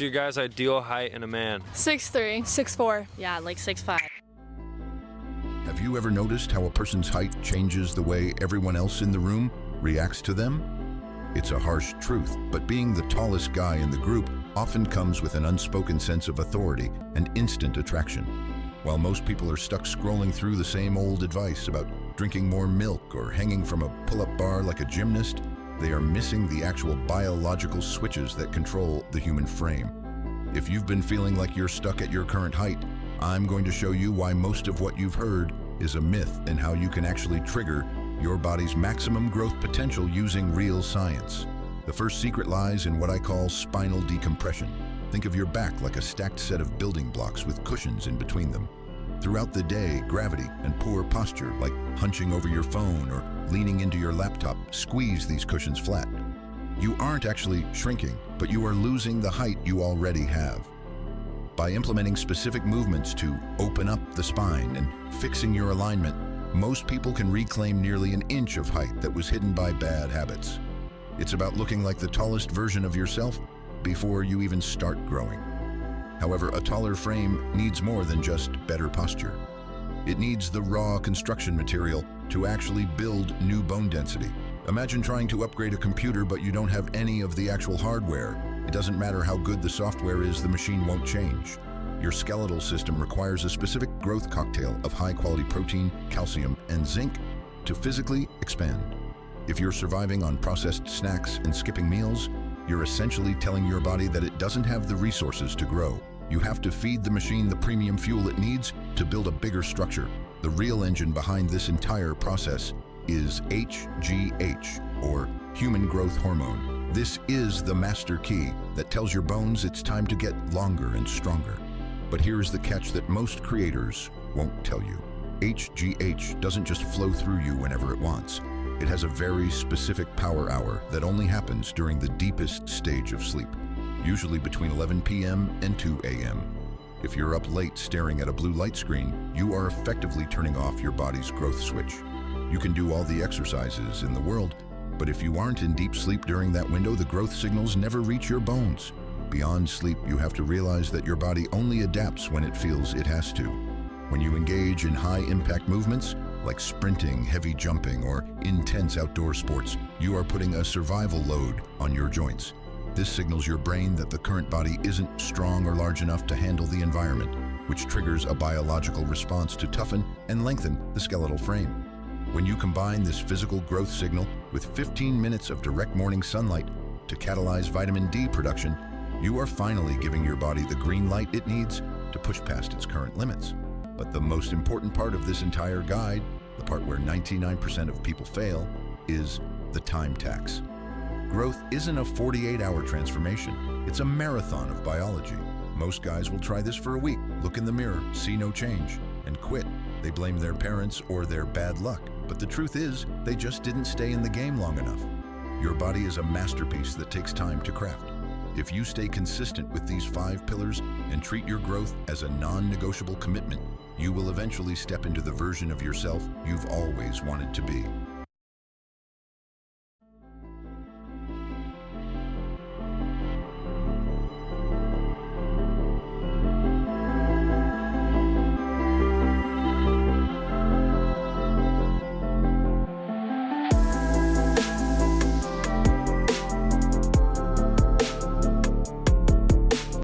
Your guys' ideal height in a man? 6'3", 6'4". Yeah, like 6'5". Have you ever noticed how a person's height changes the way everyone else in the room reacts to them? It's a harsh truth, but being the tallest guy in the group often comes with an unspoken sense of authority and instant attraction. While most people are stuck scrolling through the same old advice about drinking more milk or hanging from a pull-up bar like a gymnast, they are missing the actual biological switches that control the human frame. If you've been feeling like you're stuck at your current height, I'm going to show you why most of what you've heard is a myth and how you can actually trigger your body's maximum growth potential using real science. The first secret lies in what I call spinal decompression. Think of your back like a stacked set of building blocks with cushions in between them. Throughout the day, gravity and poor posture, like hunching over your phone or leaning into your laptop, squeeze these cushions flat. You aren't actually shrinking, but you are losing the height you already have. By implementing specific movements to open up the spine and fixing your alignment, most people can reclaim nearly an inch of height that was hidden by bad habits. It's about looking like the tallest version of yourself before you even start growing. However, a taller frame needs more than just better posture. It needs the raw construction material to actually build new bone density. Imagine trying to upgrade a computer but you don't have any of the actual hardware. It doesn't matter how good the software is, the machine won't change. Your skeletal system requires a specific growth cocktail of high-quality protein, calcium, and zinc to physically expand. If you're surviving on processed snacks and skipping meals, you're essentially telling your body that it doesn't have the resources to grow. You have to feed the machine the premium fuel it needs to build a bigger structure. The real engine behind this entire process is HGH, or Human Growth Hormone. This is the master key that tells your bones it's time to get longer and stronger. But here's the catch that most creators won't tell you. HGH doesn't just flow through you whenever it wants. It has a very specific power hour that only happens during the deepest stage of sleep, usually between 11 p.m. and 2 a.m. If you're up late staring at a blue light screen, you are effectively turning off your body's growth switch. You can do all the exercises in the world, but if you aren't in deep sleep during that window, the growth signals never reach your bones. Beyond sleep, you have to realize that your body only adapts when it feels it has to. When you engage in high-impact movements, like sprinting, heavy jumping, or intense outdoor sports, you are putting a survival load on your joints. This signals your brain that the current body isn't strong or large enough to handle the environment, which triggers a biological response to toughen and lengthen the skeletal frame. When you combine this physical growth signal with 15 minutes of direct morning sunlight to catalyze vitamin D production, you are finally giving your body the green light it needs to push past its current limits. But the most important part of this entire guide, the part where 99% of people fail, is the time tax. Growth isn't a 48-hour transformation. It's a marathon of biology. Most guys will try this for a week, look in the mirror, see no change, and quit. They blame their parents or their bad luck. But the truth is, they just didn't stay in the game long enough. Your body is a masterpiece that takes time to craft. If you stay consistent with these 5 pillars and treat your growth as a non-negotiable commitment, you will eventually step into the version of yourself you've always wanted to be.